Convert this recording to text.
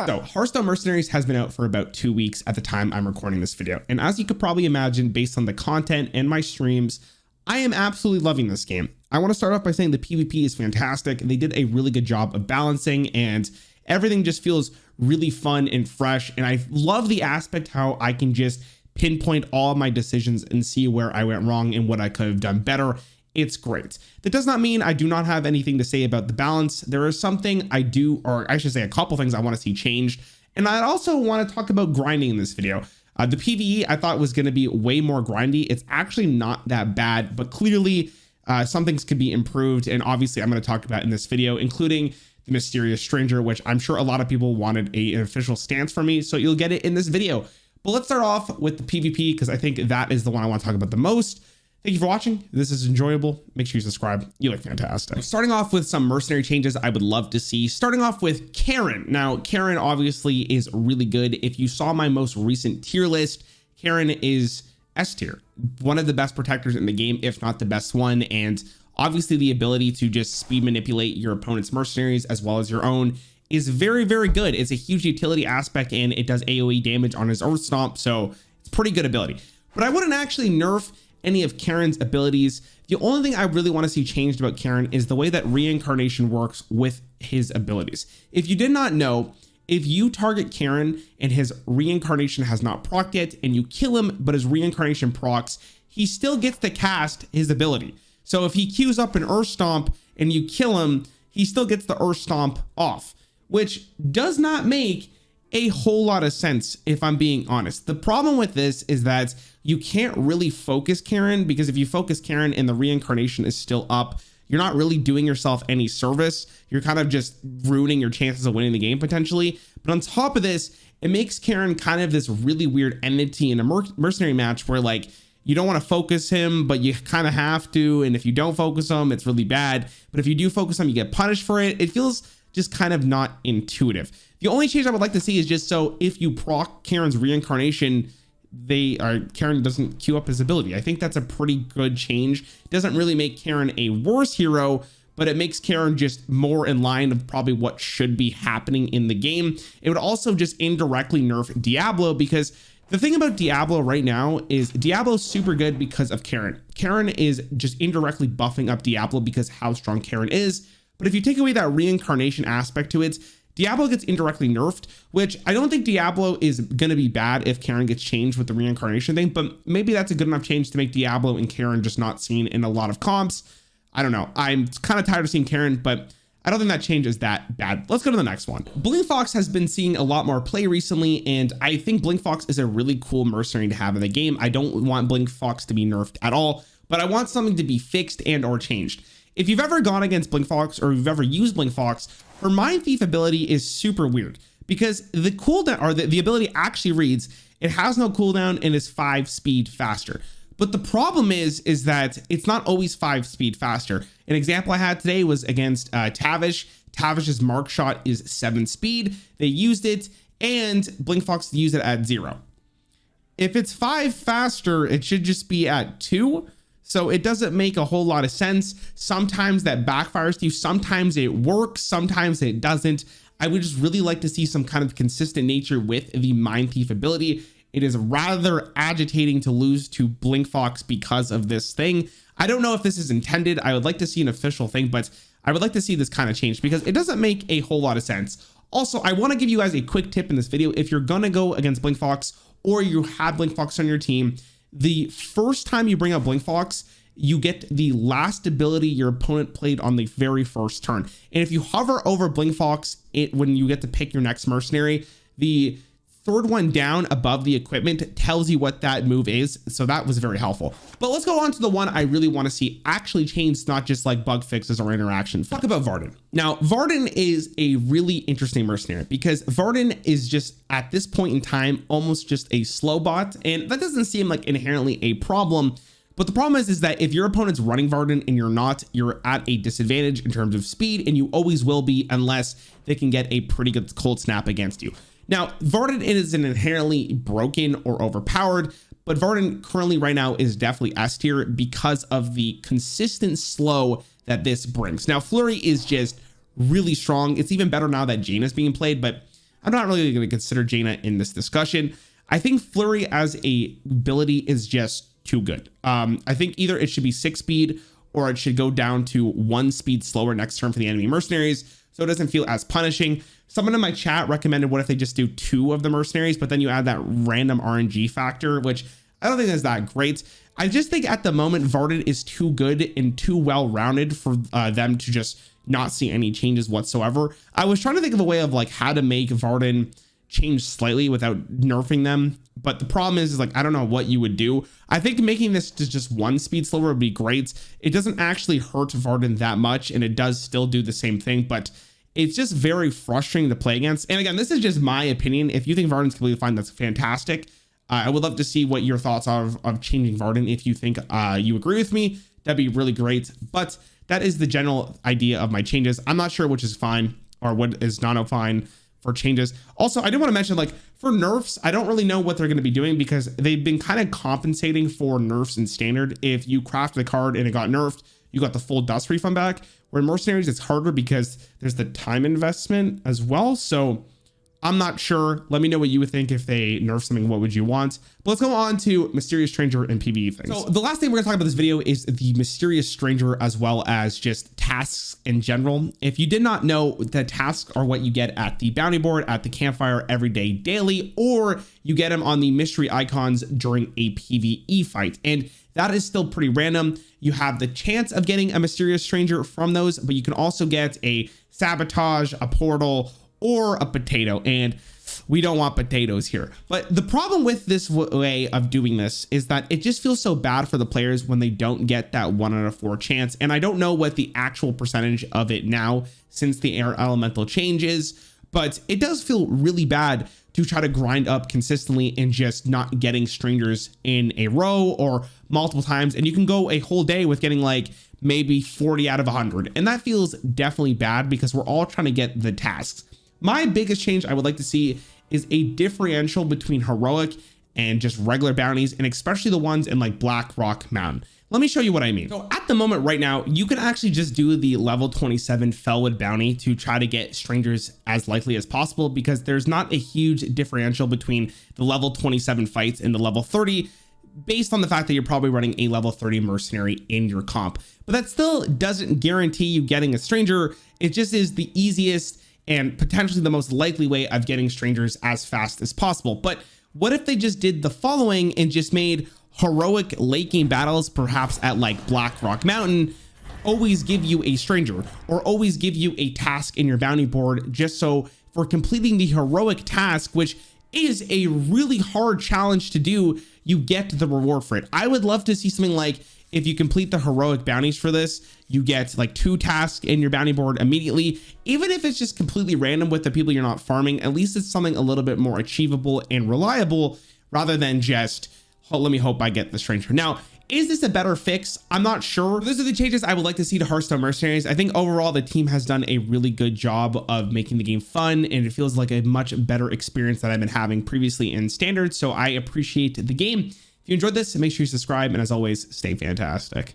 So Hearthstone Mercenaries has been out for about 2 weeks at the time I'm recording this video. And as you could probably imagine, based on the content and my streams, I am absolutely loving this game. I want to start off by saying the PvP is fantastic. They did a really good job of balancing, and everything just feels really fun and fresh. And I love the aspect how I can just pinpoint all my decisions and see where I went wrong and what I could have done better. It's great. That does not mean I do not have anything to say about the balance. There is something I do, or I should say a couple things I want to see changed. And I also want to talk about grinding in this video. The PvE I thought was going to be way more grindy. It's actually not that bad, but clearly some things could be improved. And obviously I'm going to talk about in this video, including the mysterious stranger, which I'm sure a lot of people wanted an official stance from me. So you'll get it in this video. But let's start off with the PvP, because I think that is the one I want to talk about the most. Thank you for watching. This is enjoyable. Make sure you subscribe. You look fantastic. Starting off with some mercenary changes I would love to see. Starting off with Karen. Now, Karen obviously is really good. If you saw my most recent tier list, Karen is S tier, one of the best protectors in the game, if not the best one. And obviously the ability to just speed manipulate your opponent's mercenaries as well as your own is very, very good. It's a huge utility aspect, and it does AoE damage on his Earth Stomp. So it's pretty good ability. But I wouldn't actually nerf any of Karen's abilities. The only thing I really want to see changed about Karen is the way that reincarnation works with his abilities. If you did not know, if you target Karen and his reincarnation has not procced yet and you kill him, but his reincarnation procs, he still gets to cast his ability. So if he queues up an Earth Stomp and you kill him, he still gets the Earth Stomp off, which does not make a whole lot of sense, if I'm being honest. The problem with this is that you can't really focus Karen, because if you focus Karen and the reincarnation is still up, you're not really doing yourself any service. You're kind of just ruining your chances of winning the game potentially. But on top of this, it makes Karen kind of this really weird entity in a mercenary match where, like, you don't want to focus him, but you kind of have to. And if you don't focus him, it's really bad. But if you do focus him, you get punished for it. It feels just kind of not intuitive. The only change I would like to see is just so if you proc Karen's reincarnation, Karen doesn't queue up his ability. I think that's a pretty good change. It doesn't really make Karen a worse hero, but it makes Karen just more in line of probably what should be happening in the game. It would also just indirectly nerf Diablo, because the thing about Diablo right now is Diablo's super good because of Karen. Karen is just indirectly buffing up Diablo because how strong Karen is. But if you take away that reincarnation aspect to it, Diablo gets indirectly nerfed, which I don't think Diablo is going to be bad if Karen gets changed with the reincarnation thing, but maybe that's a good enough change to make Diablo and Karen just not seen in a lot of comps. I don't know. I'm kind of tired of seeing Karen, but I don't think that change is that bad. Let's go to the next one. Bling Fox has been seeing a lot more play recently, and I think Bling Fox is a really cool mercenary to have in the game. I don't want Bling Fox to be nerfed at all, but I want something to be fixed and or changed. If you've ever gone against Bling Fox or you've ever used Bling Fox, her Mind Thief ability is super weird, because the cooldown, or the ability actually reads, it has no cooldown and is 5 speed faster. But the problem is that it's not always 5 speed faster. An example I had today was against Tavish. Tavish's mark shot is 7 speed. They used it, and Bling Fox used it at 0. If it's 5 faster, it should just be at 2. So it doesn't make a whole lot of sense. Sometimes that backfires to you. Sometimes it works. Sometimes it doesn't. I would just really like to see some kind of consistent nature with the Mind Thief ability. It is rather agitating to lose to Bling Fox because of this thing. I don't know if this is intended. I would like to see an official thing, but I would like to see this kind of change because it doesn't make a whole lot of sense. Also, I want to give you guys a quick tip in this video. If you're going to go against Bling Fox, or you have Bling Fox on your team, the first time you bring up Bling Fox, you get the last ability your opponent played on the very first turn. And if you hover over Bling Fox, when you get to pick your next mercenary, the third one down above the equipment tells you what that move is. So that was very helpful. But let's go on to the one I really want to see actually change, not just like bug fixes or interaction. Talk about Varden. Now, Varden is a really interesting mercenary because Varden is just at this point in time almost just a slow bot, and that doesn't seem like inherently a problem. But the problem is that if your opponent's running Varden and you're not, you're at a disadvantage in terms of speed, and you always will be unless they can get a pretty good cold snap against you. Now, Varden isn't inherently broken or overpowered, but Varden currently right now is definitely S tier because of the consistent slow that this brings. Now, Flurry is just really strong. It's even better now that Jane is being played, but I'm not really going to consider Jaina in this discussion. I think Flurry as a ability is just too good. I think either it should be 6 speed or it should go down to 1 speed slower next turn for the enemy mercenaries, so it doesn't feel as punishing. Someone in my chat recommended what if they just do 2 of the mercenaries, but then you add that random RNG factor, which I don't think is that great. I just think at the moment Varden is too good and too well-rounded for them to just not see any changes whatsoever. I was trying to think of a way of like how to make Varden change slightly without nerfing them, but the problem is like I don't know what you would do. I think making this to just 1 speed slower would be great. It doesn't actually hurt Varden that much, and it does still do the same thing, but it's just very frustrating to play against. And again, this is just my opinion. If you think Varden's completely fine, that's fantastic. I would love to see what your thoughts are of changing Varden. If you think you agree with me, that'd be really great. But that is the general idea of my changes. I'm not sure which is fine or what is not fine for changes. Also, I do want to mention, like, for nerfs, I don't really know what they're going to be doing because they've been kind of compensating for nerfs in standard. If you crafted a card and it got nerfed, you got the full dust refund back. Where in mercenaries, it's harder because there's the time investment as well. So I'm not sure. Let me know what you would think if they nerf something. What would you want? But let's go on to Mysterious Stranger and PvE things. So the last thing we're gonna talk about this video is the Mysterious Stranger, as well as just tasks in general. If you did not know, the tasks are what you get at the bounty board, at the campfire, every day, daily, or you get them on the mystery icons during a PvE fight. And that is still pretty random. You have the chance of getting a Mysterious Stranger from those, but you can also get a sabotage, a portal, or a potato, and we don't want potatoes here. But the problem with this way of doing this is that it just feels so bad for the players when they don't get that 1 out of 4 chance. And I don't know what the actual percentage of it now since the air elemental changes, but it does feel really bad to try to grind up consistently and just not getting strangers in a row or multiple times. And you can go a whole day with getting like maybe 40 out of 100. And that feels definitely bad because we're all trying to get the tasks. My biggest change I would like to see is a differential between heroic and just regular bounties, and especially the ones in like Black Rock Mountain. Let me show you what I mean. So at the moment right now, you can actually just do the level 27 Fellwood bounty to try to get strangers as likely as possible, because there's not a huge differential between the level 27 fights and the level 30, based on the fact that you're probably running a level 30 mercenary in your comp. But that still doesn't guarantee you getting a stranger. It just is the easiest and potentially the most likely way of getting strangers as fast as possible. But what if they just did the following and just made heroic late game battles, perhaps at like Black Rock Mountain, always give you a stranger, or always give you a task in your bounty board, just so for completing the heroic task, which is a really hard challenge to do, you get the reward for it. I would love to see something like, if you complete the heroic bounties for this, you get like 2 tasks in your bounty board immediately. Even if it's just completely random with the people you're not farming, at least it's something a little bit more achievable and reliable rather than just, oh, let me hope I get the stranger. Now, is this a better fix? I'm not sure. Those are the changes I would like to see to Hearthstone Mercenaries. I think overall the team has done a really good job of making the game fun, and it feels like a much better experience that I've been having previously in standard. So I appreciate the game. If you enjoyed this, make sure you subscribe, and as always, stay fantastic.